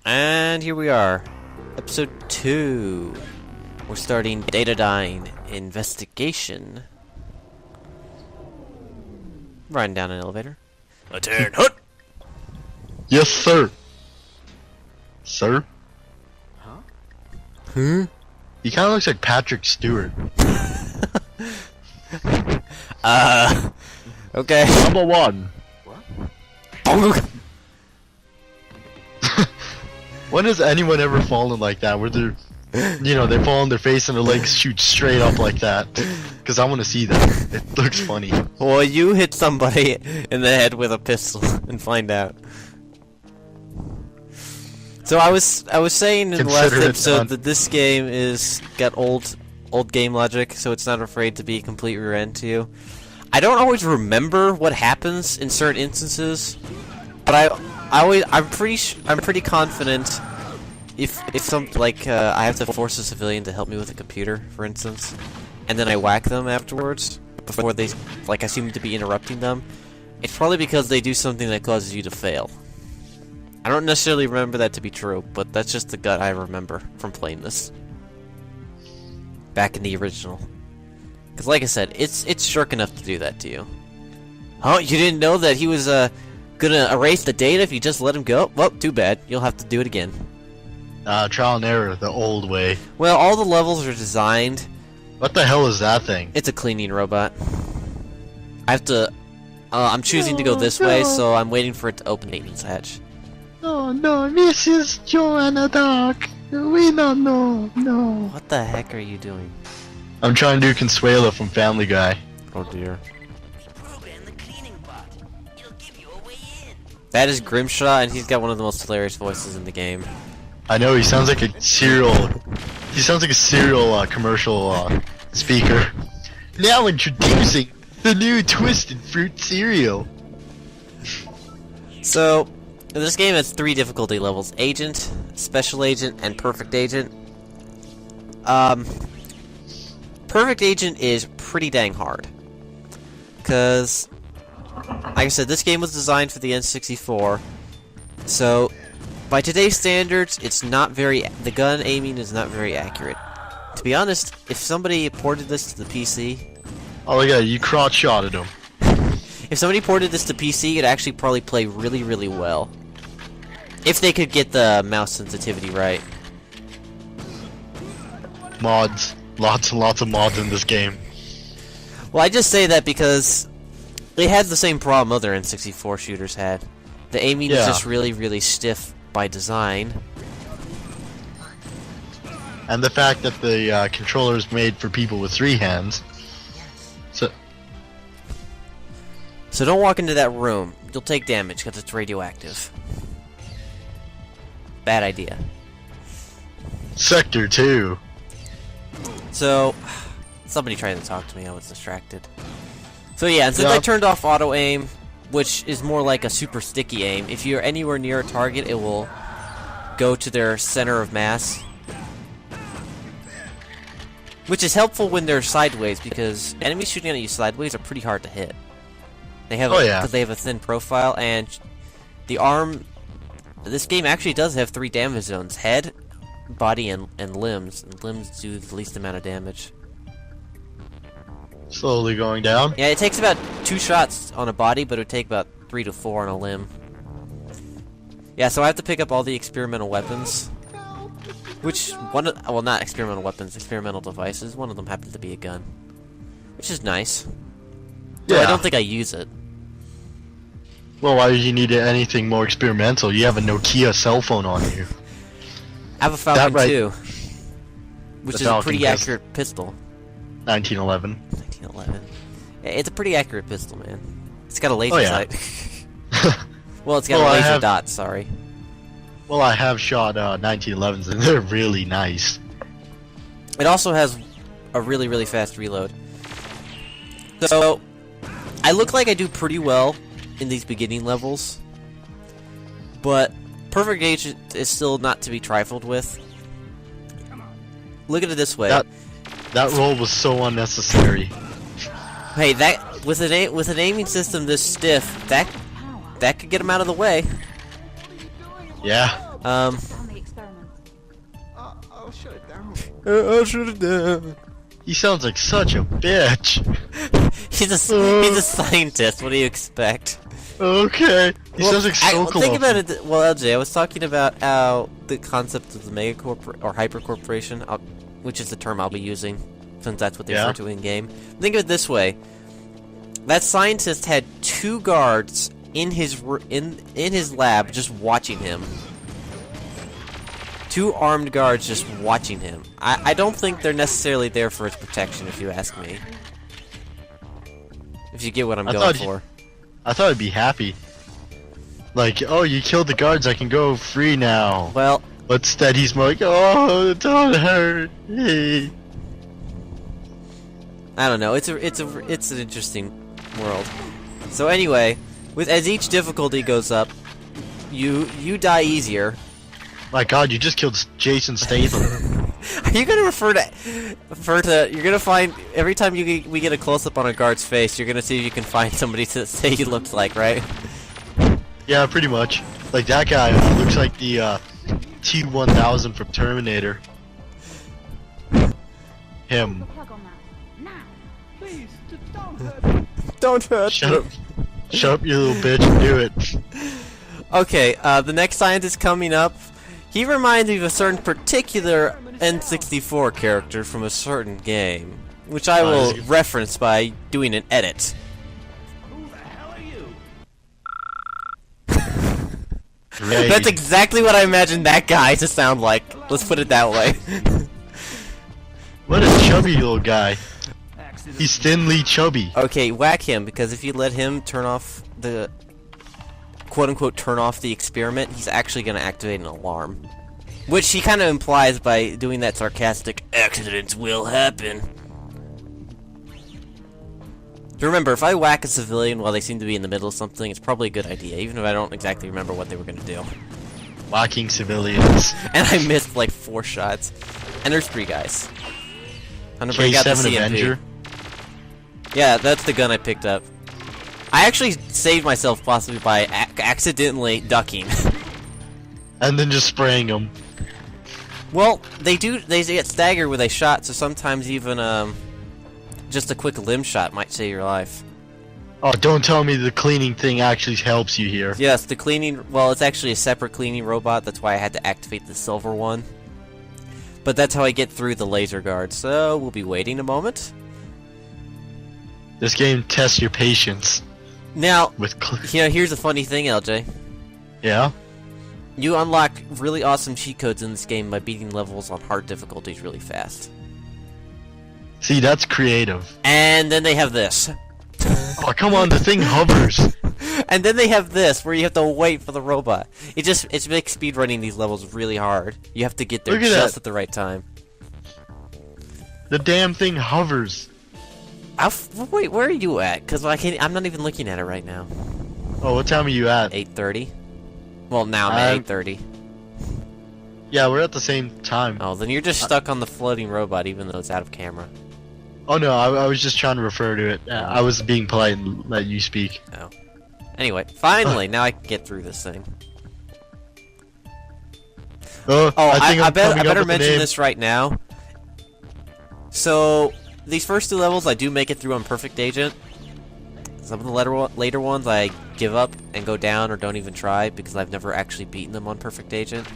And here we are, episode 2. We're starting dataDyne investigation. Riding down an elevator. A turn, hut! Yes, sir. Sir? Huh? He kind of looks like Patrick Stewart. Okay. Number one. What? When has anyone ever fallen like that? Where they're, they fall on their face and their legs shoot straight up like that? Because I want to see that. It looks funny. Well, you hit somebody in the head with a pistol and find out. So I was saying in the last episode that this game is got old game logic, so it's not afraid to be completely read to you. I don't always remember what happens in certain instances, but I'm pretty confident if I have to force a civilian to help me with a computer, for instance, and then I whack them afterwards before they I seem to be interrupting them. It's probably because they do something that causes you to fail. I don't necessarily remember that to be true, but that's just the gut I remember from playing this back in the original. Because, like I said, it's sharp enough to do that to you. Oh, you didn't know that he was gonna erase the data if you just let him go? Well, too bad. You'll have to do it again. Trial and error, the old way. Well, all the levels are designed. What the hell is that thing? It's a cleaning robot. I have to. I'm choosing to go this way, so I'm waiting for it to open maintenance hatch. Oh no, Mrs. Joanna Dark. We don't know. No. What the heck are you doing? I'm trying to do Consuelo from Family Guy. Oh dear. That is Grimshaw, and he's got one of the most hilarious voices in the game. I know, he sounds like a cereal. He sounds like a cereal commercial speaker. Now introducing the new Twisted Fruit cereal. So, this game has 3 difficulty levels: Agent, Special Agent, and Perfect Agent. Perfect Agent is pretty dang hard. Because, like I said, this game was designed for the N64. So, by today's standards, the gun aiming is not very accurate. To be honest, if somebody ported this to the PC... Oh, look at it, you crotch-shotted him. If somebody ported this to PC, it'd actually probably play really, really well. If they could get the mouse sensitivity right. Mods. Lots and lots of mods in this game. Well, I just say that because they had the same problem other N64 shooters had. The aiming is just really, really stiff by design. And the fact that the controller is made for people with 3 hands. So don't walk into that room. You'll take damage because it's radioactive. Bad idea. Sector 2. So, somebody tried to talk to me, I was distracted. So yeah, and since I turned off auto aim, which is more like a super sticky aim, if you're anywhere near a target, it will go to their center of mass. Which is helpful when they're sideways, because enemies shooting at you sideways are pretty hard to hit. They have because they have a thin profile, and the arm... This game actually does have 3 damage zones: head, body, and limbs. And limbs do the least amount of damage. Slowly going down. Yeah, it takes about 2 shots on a body, but it would take about 3 to 4 on a limb. Yeah, so I have to pick up all the experimental weapons. Which, well, not experimental weapons, experimental devices. One of them happens to be a gun. Which is nice. Yeah. Though I don't think I use it. Well, why would you need anything more experimental? You have a Nokia cell phone on you. I have a Falcon 2. Which is a pretty accurate pistol. 1911. 1911. It's a pretty accurate pistol, man. It's got a laser sight. Well, it's got a laser dot, sorry. Well, I have shot 1911s, and they're really nice. It also has a really, really fast reload. So, I look like I do pretty well in these beginning levels, but Perfect Agent is still not to be trifled with. Look at it this way. That roll was so unnecessary. Hey, that with an aiming system this stiff, that could get him out of the way. Yeah. Um. Down the experiment. I'll shut it down. I'll shut it down. He sounds like such a bitch. He's a scientist. What do you expect? Okay. He sounds like so think about it. Well, LJ, I was talking about how the concept of the megacorp or hypercorporation, which is the term I'll be using, since that's what they refer to in game. Think of it this way: that scientist had 2 guards in his lab just watching him. 2 armed guards just watching him. I don't think they're necessarily there for his protection, if you ask me. If you get what I'm going for. I thought I'd be happy. Like, oh, you killed the guards, I can go free now. Well, but instead he's more like, oh, don't hurt me. I don't know. It's an interesting world. So anyway, as each difficulty goes up, you die easier. My God, you just killed Jason Statham. Are you gonna refer to? You're gonna find every time we get a close up on a guard's face, you're gonna see if you can find somebody to say he looks like, right? Yeah, pretty much. Like that guy looks like the T-1000 from Terminator. Him. Plug on that. Now. Please, don't hurt me. Don't hurt. Shut up. Shut up, you little bitch, and do it. Okay, the next scientist coming up, he reminds me of a certain particular N64 character from a certain game, which I will reference by doing an edit. Who the hell are you? That's exactly what I imagined that guy to sound like. Let's put it that way. What a chubby little guy. He's thinly chubby. Okay, whack him, because if you let him turn off the quote-unquote turn off the experiment, he's actually going to activate an alarm. Which he kind of implies by doing that sarcastic, accidents will happen. Remember, if I whack a civilian while they seem to be in the middle of something, it's probably a good idea, even if I don't exactly remember what they were going to do. Whacking civilians. And I missed like 4 shots. And there's 3 guys. I'm gonna break out the K7 CMP. Avenger. Yeah, that's the gun I picked up. I actually saved myself possibly by accidentally ducking. And then just spraying them. Well, they get staggered with a shot, so sometimes even just a quick limb shot might save your life. Oh, don't tell me the cleaning thing actually helps you here. Yes, the cleaning, well, it's actually a separate cleaning robot, that's why I had to activate the silver one. But that's how I get through the laser guard, so we'll be waiting a moment. This game tests your patience. Now, With here's the funny thing, LJ. Yeah? You unlock really awesome cheat codes in this game by beating levels on hard difficulties really fast. See, that's creative. And then they have this. Oh, come on, the thing hovers. And then they have this, where you have to wait for the robot. It makes speedrunning these levels really hard. You have to get there just at the right time. The damn thing hovers. Wait, where are you at? Because I'm not even looking at it right now. Oh, what time are you at? 8:30. Well, now I'm at 8:30. Yeah, we're at the same time. Oh, then you're just stuck on the floating robot, even though it's out of camera. Oh no, I was just trying to refer to it. I was being polite and let you speak. Oh. Anyway, finally, now I can get through this thing. I better mention this right now. So, these first 2 levels, I do make it through on Perfect Agent. Some of the later ones, I give up and go down or don't even try because I've never actually beaten them on Perfect Agent.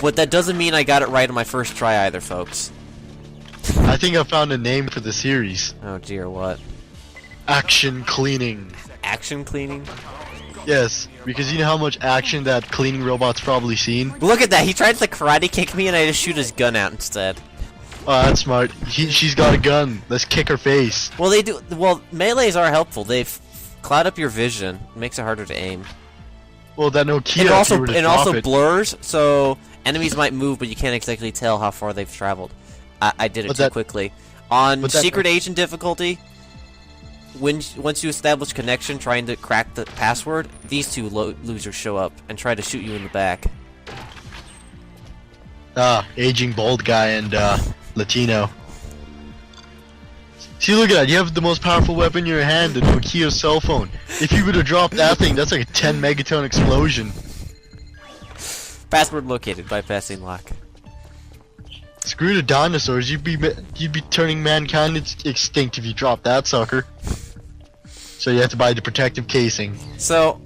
But that doesn't mean I got it right on my first try either, folks. I think I found a name for the series. Oh dear, what? Action cleaning. Action cleaning? Yes, because you know how much action that cleaning robot's probably seen? Look at that, he tried to karate kick me and I just shoot his gun out instead. Oh, that's smart. She's got a gun. Let's kick her face. Well, melees are helpful. They cloud up your vision. It makes it harder to aim. Well, that Nokia. It also blurs, so enemies might move, but you can't exactly tell how far they've traveled. I did it too quickly. On Secret Agent difficulty, once you establish connection trying to crack the password, these 2 losers show up and try to shoot you in the back. Aging bald guy and Latino. See, look at that. You have the most powerful weapon in your hand, the Nokia cell phone. If you were to drop that thing, that's like a 10 megaton explosion. Password located. Bypassing lock. Screw the dinosaurs. You'd be turning mankind extinct if you dropped that sucker. So you have to buy the protective casing. So,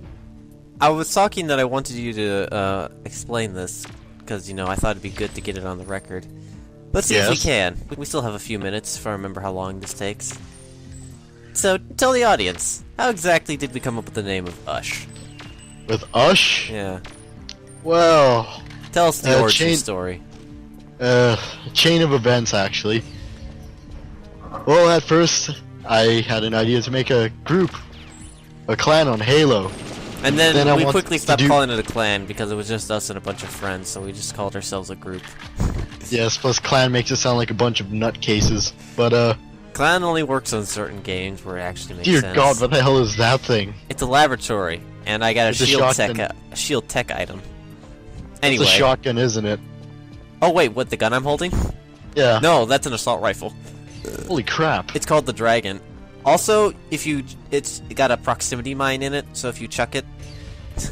I was talking that I wanted you to explain this because I thought it'd be good to get it on the record. Let's see if we can. We still have a few minutes if I remember how long this takes. So, tell the audience, how exactly did we come up with the name of Ush? With Ush? Yeah. Well... Tell us the origin story. A chain of events, actually. Well, at first, I had an idea to make a group. A clan on Halo. And then we quickly stopped calling it a clan because it was just us and a bunch of friends, so we just called ourselves a group. Yes, plus clan makes it sound like a bunch of nutcases. But, clan only works on certain games where it actually makes sense. Dear God, what the hell is that thing? It's a laboratory, and I got a shield tech item. Anyway. It's a shotgun, isn't it? Oh wait, what, the gun I'm holding? Yeah. No, that's an assault rifle. Holy crap. It's called the Dragon. Also, it's got a proximity mine in it, so if you chuck it, it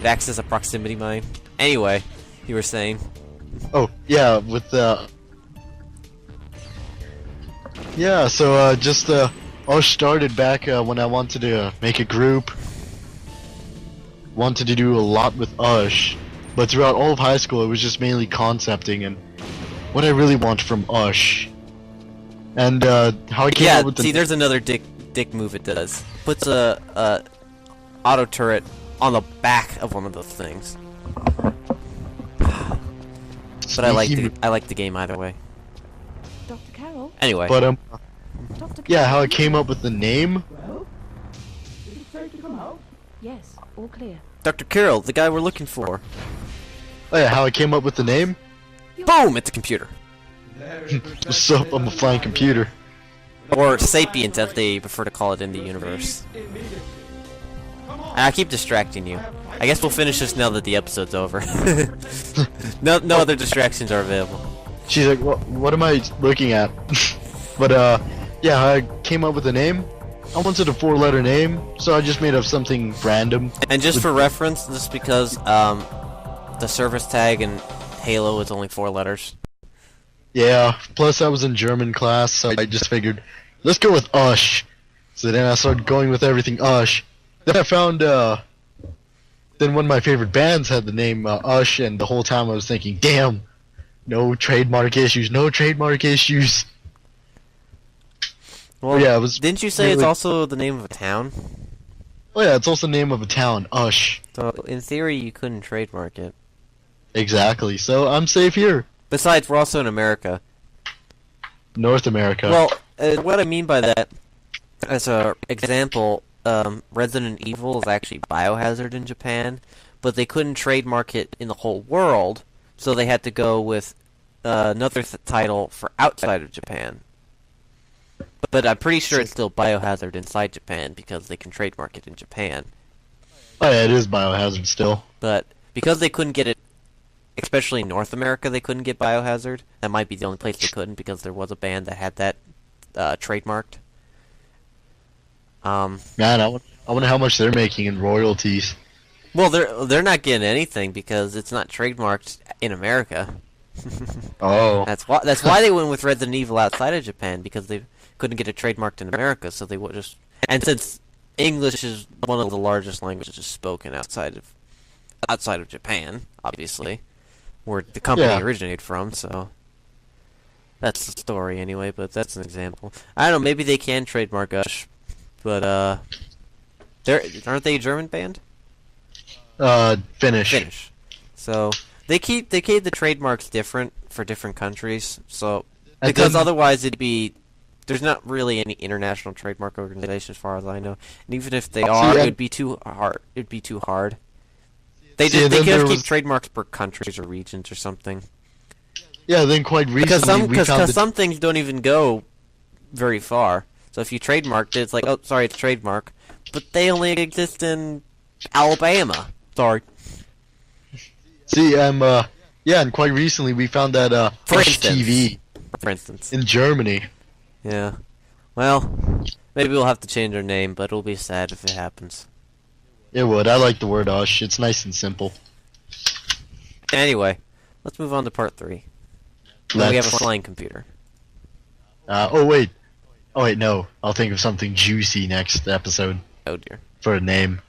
acts as a proximity mine. Anyway, you were saying. Oh, yeah, with the... Yeah, so, all started back when I wanted to make a group. Wanted to do a lot with Ush. But throughout all of high school, it was just mainly concepting and what I really want from Ush. And, how I came up with the... see, there's another dick move it does. Puts a auto turret on the back of one of those things. But I like the game either way. Dr. Carroll? Anyway. But, Dr. yeah, how I came up with the name? Yes, all clear. Dr. Carroll, the guy we're looking for. Oh yeah, how I came up with the name? Boom! It's a computer. What's up? I'm a flying computer. Or Sapiens, as they prefer to call it in the universe. I keep distracting you. I guess we'll finish this now that the episode's over. No other distractions are available. She's like, what am I looking at? But, yeah, I came up with the name. I wanted a 4-letter name, so I just made up something random. And just for reference, just because, the service tag in Halo is only 4 letters. Yeah, plus I was in German class, so I just figured, let's go with Ush. So then I started going with everything Ush. Then I found, then one of my favorite bands had the name Ush, and the whole time I was thinking, damn, no trademark issues, no trademark issues. Well, yeah, it was. Didn't you say it's also the name of a town? Oh yeah, it's also the name of a town, Ush. So, in theory, you couldn't trademark it. Exactly, so I'm safe here. Besides, we're also in America. North America. Well, what I mean by that, as an example, Resident Evil is actually Biohazard in Japan, but they couldn't trademark it in the whole world, so they had to go with another title for outside of Japan. But I'm pretty sure it's still Biohazard inside Japan because they can trademark it in Japan. Oh yeah, it is Biohazard still. But because they couldn't get it, especially in North America, they couldn't get Biohazard. That might be the only place they couldn't because there was a band that had that trademarked. Man, I wonder how much they're making in royalties. Well, they're not getting anything because it's not trademarked in America. Oh. That's why they went with Resident Evil outside of Japan because they couldn't get it trademarked in America, so they would just. And since English is one of the largest languages spoken outside of Japan, obviously, where the company originated from, so that's the story anyway. But that's an example. I don't know. Maybe they can trademark Ush, but aren't they a German band? Finnish. Finnish. So they keep the trademarks different for different countries. So because otherwise there's not really any international trademark organization as far as I know. And even if they are, it'd be too hard. It'd be too hard. They could keep trademarks per countries or regions or something. Yeah, then quite recently because some things don't even go very far. So if you trademarked it, it's like, oh, sorry, it's trademark, but they only exist in Alabama. Sorry. See, yeah, and quite recently we found that Ush TV, for instance, in Germany. Yeah. Well, maybe we'll have to change our name, but it'll be sad if it happens. It would. I like the word Ush. It's nice and simple. Anyway, let's move on to part 3. Now we have a flying computer. Oh wait, no. I'll think of something juicy next episode Oh dear. for a name.